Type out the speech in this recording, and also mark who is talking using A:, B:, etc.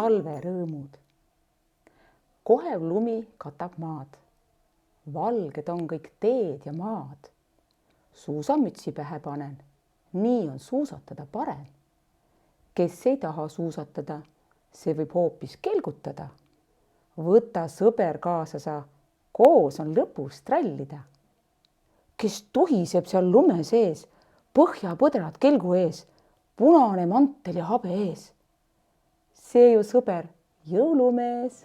A: talverõõmud. Kohev lumi katab maad. Valged on kõik teed ja maad. Suusamütsi pähe panen, nii on suusatada parem. Kes ei taha suusatada, see võib hoopis kelgutada. Võta sõber kaasa sa, koos on lõpus trallida. Kes tuhiseb seal lume sees, põhjapõdrad kelgu ees, punane mantel ja habe ees. See ju sõber jõulumees.